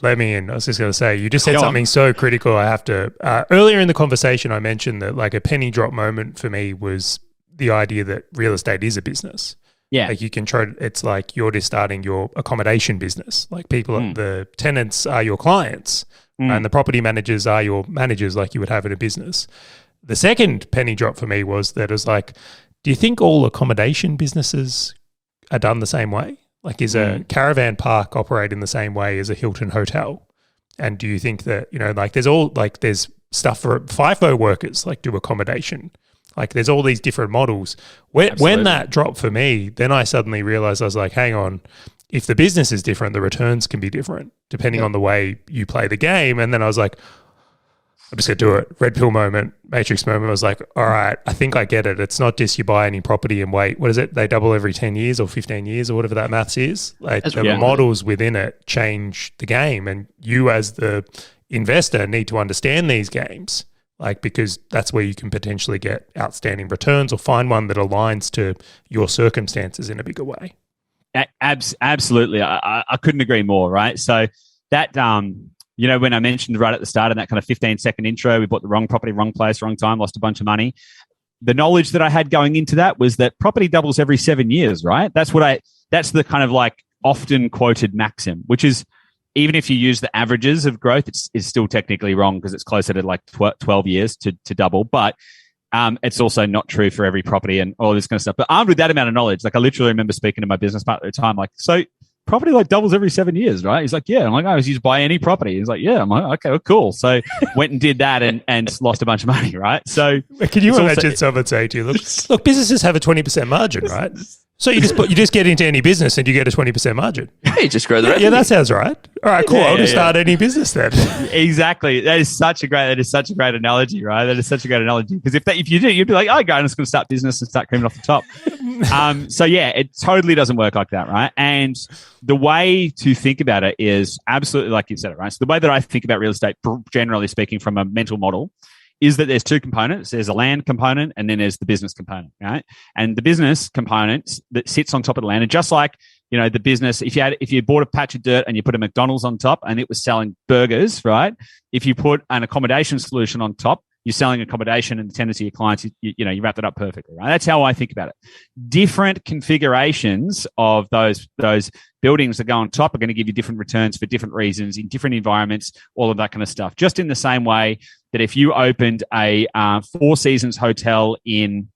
let me in. I was just going to say, you just said something so critical. I have to, earlier in the conversation, I mentioned that like a penny drop moment for me was the idea that real estate is a business. Yeah. Like you can try, it's like you're just starting your accommodation business. Like the tenants are your clients and the property managers are your managers, like you would have in a business. The second penny drop for me was that it was like, do you think all accommodation businesses are done the same way? Like, is a caravan park operate in the same way as a Hilton hotel? And do you think that, there's stuff for FIFO workers, like do accommodation. Like there's all these different models. When that dropped for me, then I suddenly realized, I was like, hang on, if the business is different, the returns can be different depending on the way you play the game. And then I was like, I'm just going to do it. Red pill moment, matrix moment. I was like, all right, I think I get it. It's not just you buy any property and wait. What is it? They double every 10 years or 15 years or whatever that maths is. Like the models within it change the game. And you as the investor need to understand these games, like, because that's where you can potentially get outstanding returns or find one that aligns to your circumstances in a bigger way. Absolutely. I couldn't agree more, right? So that, when I mentioned right at the start of that kind of 15-second intro, we bought the wrong property, wrong place, wrong time, lost a bunch of money. The knowledge that I had going into that was that property doubles every 7 years, right? That's the kind of like often quoted maxim, which is, even if you use the averages of growth, it's still technically wrong because it's closer to like 12 years to double. But it's also not true for every property and all this kind of stuff. But armed with that amount of knowledge, like I literally remember speaking to my business partner at the time, like, so property like doubles every 7 years, right? He's like, yeah. I'm like, oh, you just buy any property. He's like, yeah. I'm like, okay, well, cool. So went and did that and lost a bunch of money, right? So can you imagine someone saying to you, look, businesses have a 20% margin, right? So you just get into any business and you get a 20% margin. You just grow the revenue. Yeah, that sounds right. All right, cool. I'll just start any business then. Exactly. That is such a great analogy, right? That is such a great analogy. Because if you do, you'd be like, oh, I'm just going to start business and start creaming off the top. So yeah, it totally doesn't work like that, right? And the way to think about it is absolutely like you said it, right? So the way that I think about real estate, generally speaking, from a mental model, is that there's two components. There's a land component and then there's the business component, right? And the business component that sits on top of the land, and just like, the business, if you bought a patch of dirt and you put a McDonald's on top and it was selling burgers, right? If you put an accommodation solution on top, you're selling accommodation, and the tendency of your clients, you wrap that up perfectly, right? That's how I think about it. Different configurations of those buildings that go on top are going to give you different returns for different reasons in different environments, all of that kind of stuff. Just in the same way that if you opened a Four Seasons hotel in,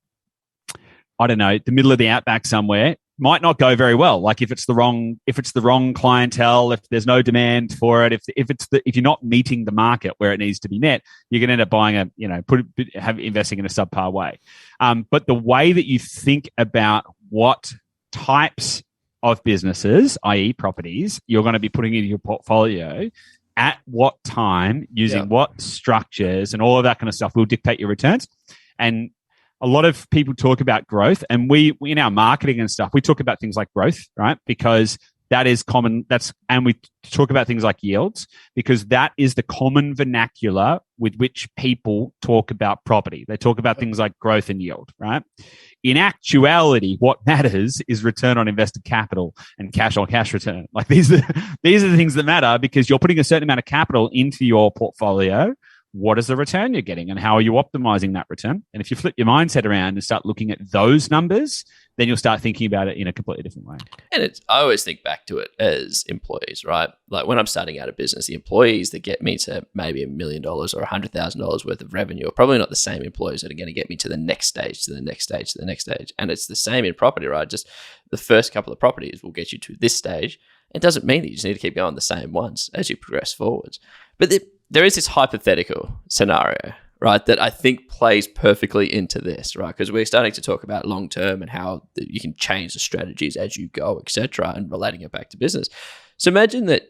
I don't know, the middle of the outback somewhere, might not go very well. Like if it's the wrong clientele, if there's no demand for it, if you're not meeting the market where it needs to be met, you're going to end up buying investing in a subpar way. But the way that you think about what types of businesses, i.e. properties, you're going to be putting into your portfolio at what time, using what structures and all of that kind of stuff will dictate your returns. And a lot of people talk about growth, and we in our marketing and stuff, we talk about things like growth, right? Because that is common. And we talk about things like yields because that is the common vernacular with which people talk about property. They talk about things like growth and yield, right? In actuality, what matters is return on invested capital and cash on cash return. Like these are the things that matter because you're putting a certain amount of capital into your portfolio. What is the return you're getting and how are you optimizing that return? And if you flip your mindset around and start looking at those numbers, then you'll start thinking about it in a completely different way. And I always think back to it as employees, right? Like when I'm starting out a business, the employees that get me to maybe $1 million or $100,000 worth of revenue are probably not the same employees that are going to get me to the next stage, to the next stage, to the next stage. And it's the same in property, right? Just the first couple of properties will get you to this stage. It doesn't mean that you just need to keep going the same ones as you progress forwards. But there is this hypothetical scenario, right, that I think plays perfectly into this, right? Because we're starting to talk about long term and how you can change the strategies as you go, etc., and relating it back to business. So imagine that,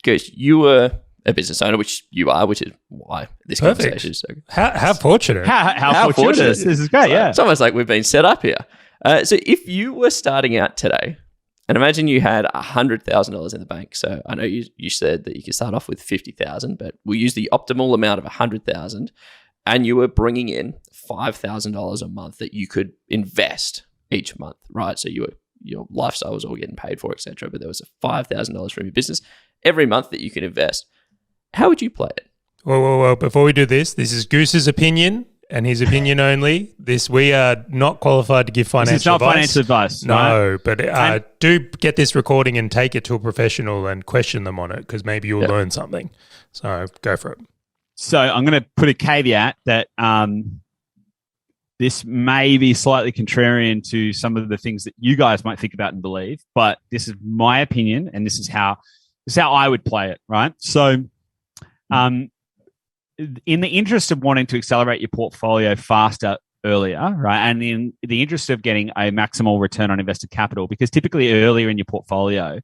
Goose, you were a business owner, which you are, which is why this conversation is so good. How fortunate. How fortunate. This is great, yeah. It's almost like we've been set up here. So if you were starting out today, and imagine you had $100,000 in the bank. So I know you said that you could start off with $50,000, but we'll use the optimal amount of $100,000, and you were bringing in $5,000 a month that you could invest each month, right? So your lifestyle was all getting paid for, etc. But there was a $5,000 from your business every month that you could invest. How would you play it? Well, before we do this is Goose's opinion. And his opinion only. We are not qualified to give financial advice. It's not financial advice. No, right? But do get this recording and take it to a professional and question them on it because maybe you'll learn something. So go for it. So I'm going to put a caveat that this may be slightly contrarian to some of the things that you guys might think about and believe, but this is my opinion, and this is how I would play it. Right. So, in the interest of wanting to accelerate your portfolio faster earlier, right, and in the interest of getting a maximal return on invested capital, because typically earlier in your portfolio,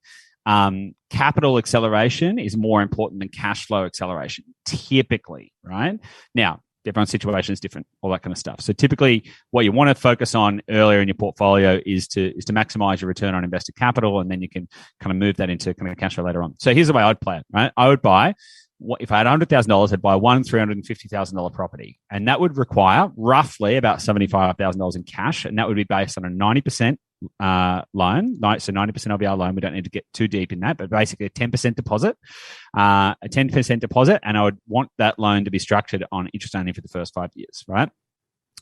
capital acceleration is more important than cash flow acceleration, typically, right? Now, everyone's situation is different, all that kind of stuff. So typically what you want to focus on earlier in your portfolio is to maximize your return on invested capital, and then you can kind of move that into kind of cash flow later on. So here's the way I'd play it, right? I would buy, if I had $100,000, I'd buy one $350,000 property, and that would require roughly about $75,000 in cash, and that would be based on a 90% loan. So 90% of our loan. We don't need to get too deep in that, but basically a 10% deposit, and I would want that loan to be structured on interest only for the first 5 years, right?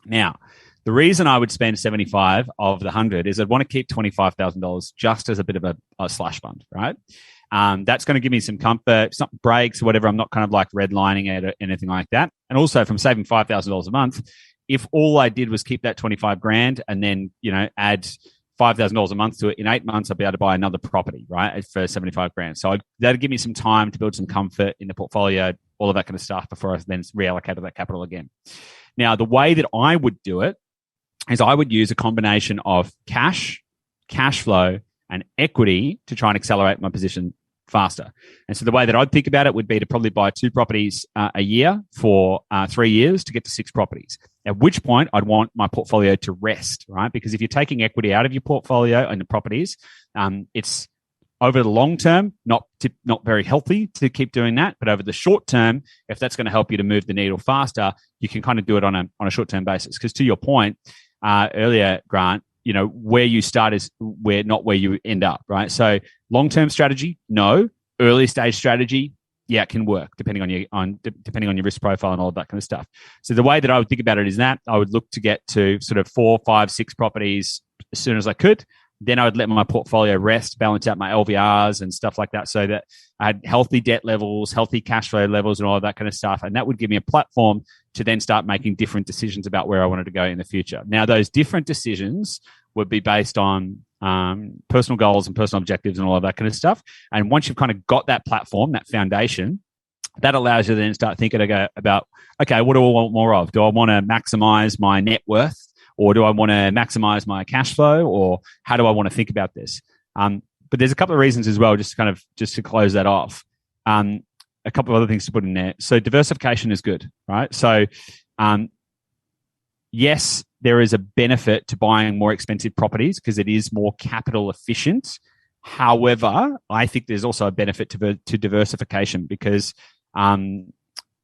Now, the reason I would spend 75 of the 100 is I'd want to keep $25,000 just as a bit of a slash fund, right? That's going to give me some comfort, some breaks or whatever. I'm not kind of like redlining it or anything like that. And also from saving $5,000 a month, if all I did was keep that 25 grand and then, add $5,000 a month to it, in 8 months, I'd be able to buy another property, right, for 75 grand. So that'd give me some time to build some comfort in the portfolio, all of that kind of stuff before I then reallocate that capital again. Now, the way that I would do it is I would use a combination of cash flow, and equity to try and accelerate my position faster. And so the way that I'd think about it would be to probably buy 2 properties a year for 3 years to get to 6 properties. At which point I'd want my portfolio to rest, right? Because if you're taking equity out of your portfolio and the properties, it's over the long term, not very healthy to keep doing that. But over the short term, if that's going to help you to move the needle faster, you can kind of do it on a short-term basis. Because to your point earlier, Grant, where you start is not where you end up, right? So long-term strategy, no. Early stage strategy, yeah, it can work depending on your risk profile and all of that kind of stuff. So the way that I would think about it is that I would look to get to sort of 4, 5, 6 properties as soon as I could. Then I would let my portfolio rest, balance out my LVRs and stuff like that, so that I had healthy debt levels, healthy cash flow levels, and all of that kind of stuff. And that would give me a platform to then start making different decisions about where I wanted to go in the future. Now, those different decisions would be based on personal goals and personal objectives and all of that kind of stuff. And once you've kind of got that platform, that foundation, that allows you to then start thinking about, okay, what do I want more of? Do I want to maximize my net worth? Or do I want to maximize my cash flow? Or how do I want to think about this? But there's a couple of reasons as well, just to close that off. A couple of other things to put in there. So diversification is good, right? So yes, there is a benefit to buying more expensive properties because it is more capital efficient. However, I think there's also a benefit to diversification because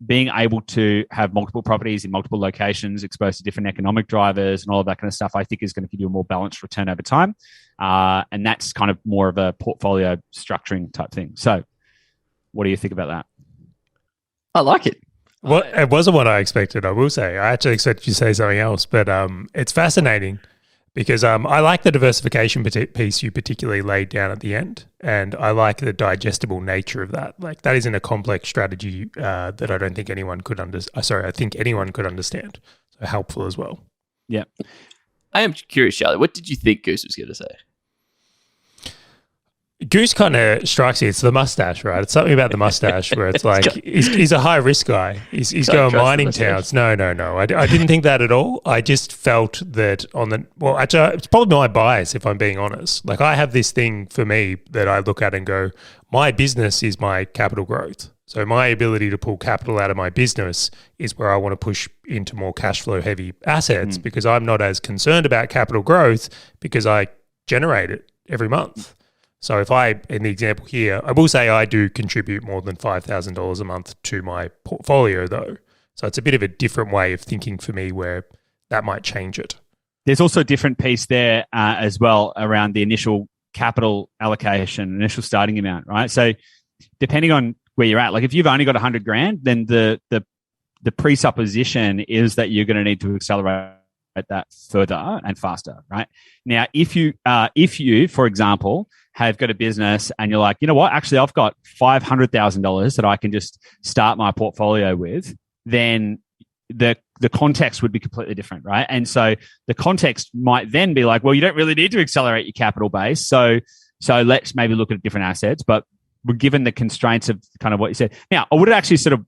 being able to have multiple properties in multiple locations exposed to different economic drivers and all of that kind of stuff, I think is going to give you a more balanced return over time. And that's kind of more of a portfolio structuring type thing. So what do you think about that? I like it. Well, it wasn't what I expected, I will say. I actually expected you to say something else, but it's fascinating because I like the diversification piece you particularly laid down at the end, and I like the digestible nature of that. Like, that isn't a complex strategy that I don't think anyone could I think anyone could understand. So helpful as well. Yeah. I am curious, Charley, what did you think Goose was going to say? Goose kind of strikes you. It's the mustache, right? It's something about the mustache where it's like he's a high risk guy. He's going mining towns. No. I didn't think that at all. I just felt that actually, it's probably my bias if I'm being honest. Like, I have this thing for me that I look at and go, my business is my capital growth. So my ability to pull capital out of my business is where I want to push into more cash flow heavy assets because I'm not as concerned about capital growth because I generate it every month. So in the example here, I will say I do contribute more than $5,000 a month to my portfolio though. So it's a bit of a different way of thinking for me where that might change it. There's also a different piece there as well around the initial capital allocation, initial starting amount, right? So depending on where you're at, like if you've only got 100 grand, then the presupposition is that you're going to need to accelerate that further and faster, right? Now, if you, for example, have got a business and you're like, you know what, actually I've got $500,000 that I can just start my portfolio with, then the context would be completely different, right? And so the context might then be like, well, you don't really need to accelerate your capital base. So let's maybe look at different assets, but we're given the constraints of kind of what you said. Now, I would actually sort of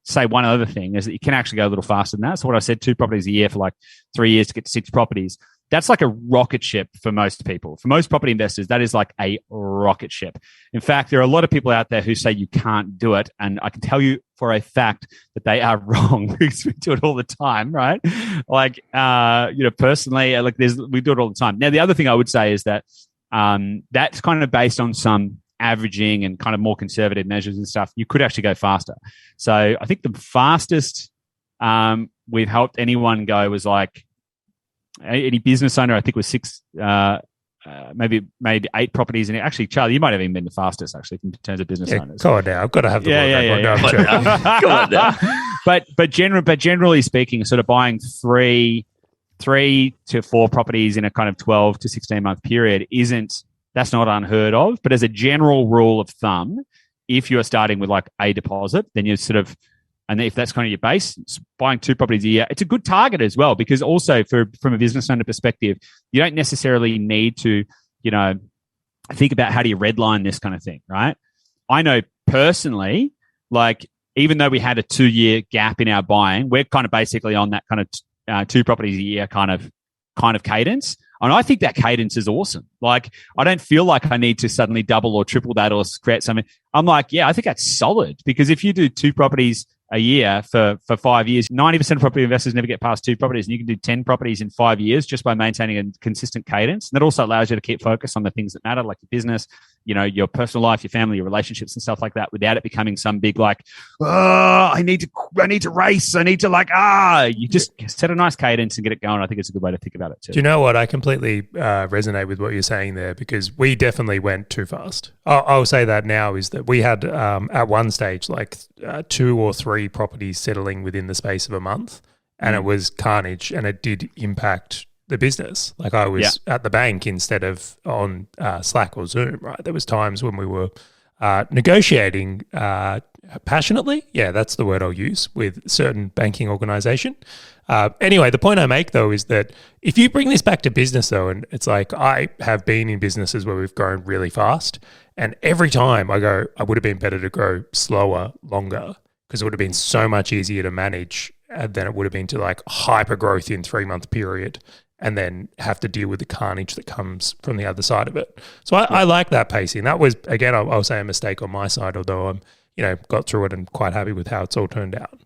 say one other thing is that you can actually go a little faster than that. So what I said, 2 properties a year for like 3 years to get to 6 properties. that's like a rocket ship for most people. For most property investors, that is like a rocket ship. In fact, there are a lot of people out there who say you can't do it. And I can tell you for a fact that they are wrong because we do it all the time, right? Like, personally, we do it all the time. Now, the other thing I would say is that that's kind of based on some averaging and kind of more conservative measures and stuff. You could actually go faster. So I think the fastest we've helped anyone go was like, any business owner, I think, was six, maybe made 8 properties. And actually, Charlie, you might have even been the fastest, actually, in terms of business owners. Come on now. I've got to have the word. Come on now. But generally speaking, sort of buying three to 4 properties in a kind of 12 to 16 month period that's not unheard of. But as a general rule of thumb, if you are starting with like a deposit, then you're sort of, and if that's kind of your base, buying 2 properties a year, it's a good target as well, because also from a business owner perspective, you don't necessarily need to, think about how do you redline this kind of thing, right? I know personally, like, even though we had a 2-year gap in our buying, we're kind of basically on that kind of 2 properties a year kind of cadence. And I think that cadence is awesome. Like, I don't feel like I need to suddenly double or triple that or create something. I'm like, yeah, I think that's solid, because if you do 2 properties a year for 5 years, 90% of property investors never get past 2 properties, and you can do 10 properties in 5 years just by maintaining a consistent cadence. And that also allows you to keep focus on the things that matter, like your business, your personal life, your family, your relationships and stuff like that, without it becoming some big like, I need to race. I need to you just set a nice cadence and get it going. I think it's a good way to think about it too. Do you know what? I completely resonate with what you're saying there, because we definitely went too fast. I'll say that now is that we had at one stage like 2 or 3 properties settling within the space of a month, and it was carnage, and it did impact the business. Like, I was at the bank instead of on Slack or Zoom, right? There was times when we were negotiating passionately. Yeah, that's the word I'll use, with certain banking organization. Anyway, the point I make though is that if you bring this back to business though, and it's like, I have been in businesses where we've grown really fast, and every time I go, I would have been better to grow slower, longer, because it would have been so much easier to manage than it would have been to like hyper growth in 3-month period and then have to deal with the carnage that comes from the other side of it. So I like that pacing. That was, again, I'll say a mistake on my side, although I'm, got through it and quite happy with how it's all turned out.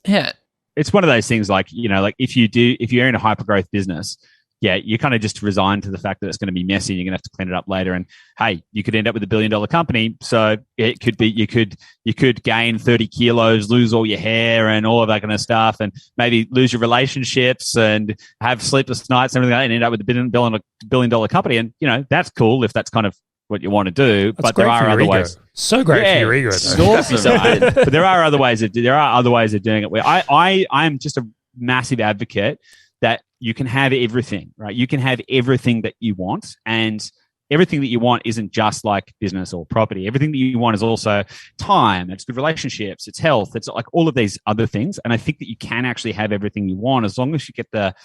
Yeah. It's one of those things like, like if you're in a hyper growth business, yeah, you kind of just resign to the fact that it's going to be messy. You're going to have to clean it up later. And hey, you could end up with $1 billion company. So it could be, you could gain 30 kilos, lose all your hair and all of that kind of stuff, and maybe lose your relationships and have sleepless nights and everything like that, and end up with $1 billion company. And, that's cool if that's kind of what you want to do. That's, but there are other ways. So great for your ego. But there are other ways of doing it where I am just a massive advocate that you can have everything, right? You can have everything that you want, and everything that you want isn't just like business or property. Everything that you want is also time, it's good relationships, it's health, it's like all of these other things. And I think that you can actually have everything you want as long as you get the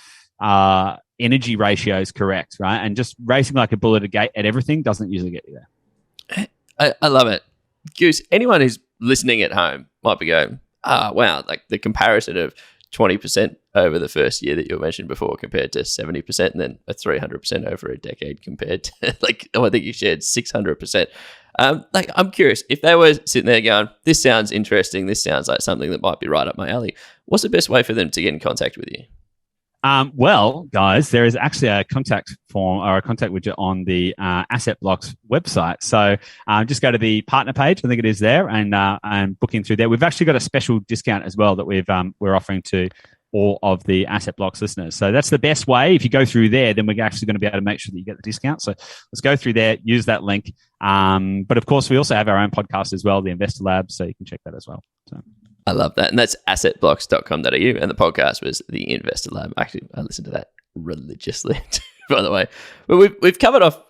energy ratios correct, right? And just racing like a bullet at everything doesn't usually get you there. I love it. Goose, anyone who's listening at home might be going, wow, like the comparison of 20% over the first year that you mentioned before compared to 70%, and then a 300% over a decade compared to I think you shared 600%. I'm curious, if they were sitting there going, this sounds interesting, this sounds like something that might be right up my alley, what's the best way for them to get in contact with you? Well, guys, there is actually a contact form or a contact widget on the Asset Blocks website. So just go to the partner page, I think it is there, and book in through there. We've actually got a special discount as well that we're offering to all of the Asset Blocks listeners. So that's the best way. If you go through there, then we're actually going to be able to make sure that you get the discount. So let's go through there, use that link. But of course, we also have our own podcast as well, the Investor Lab, so you can check that as well. So. I love that. And that's assetblocks.com.au. And the podcast was the Investor Lab. Actually, I listen to that religiously, by the way. But we've covered off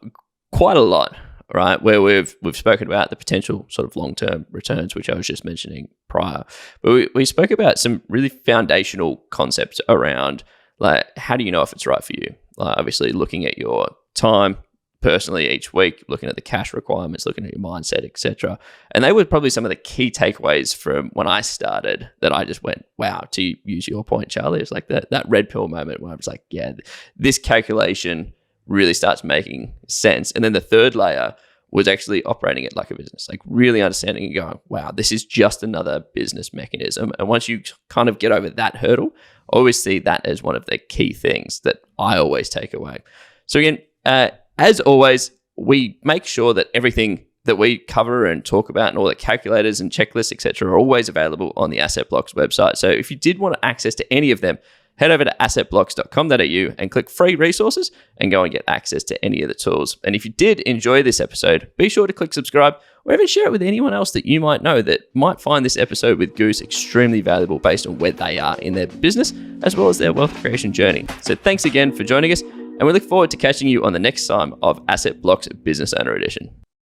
quite a lot, right? Where we've spoken about the potential sort of long-term returns, which I was just mentioning prior. But we spoke about some really foundational concepts around, like, how do you know if it's right for you? Like, obviously, looking at your time, personally each week, looking at the cash requirements, looking at your mindset, etc. And they were probably some of the key takeaways from when I started that I just went, wow, to use your point, Charley, it's like that red pill moment where I was like, yeah, this calculation really starts making sense. And then the third layer was actually operating it like a business, like really understanding and going, wow, this is just another business mechanism. And once you kind of get over that hurdle, I always see that as one of the key things that I always take away. So again, as always, we make sure that everything that we cover and talk about and all the calculators and checklists, etc., are always available on the Asset Blocks website. So if you did want access to any of them, head over to assetblocks.com.au and click free resources and go and get access to any of the tools. And if you did enjoy this episode, be sure to click subscribe or even share it with anyone else that you might know that might find this episode with Goose extremely valuable based on where they are in their business as well as their wealth creation journey. So thanks again for joining us, and we look forward to catching you on the next time of Asset Blocks Business Owner Edition.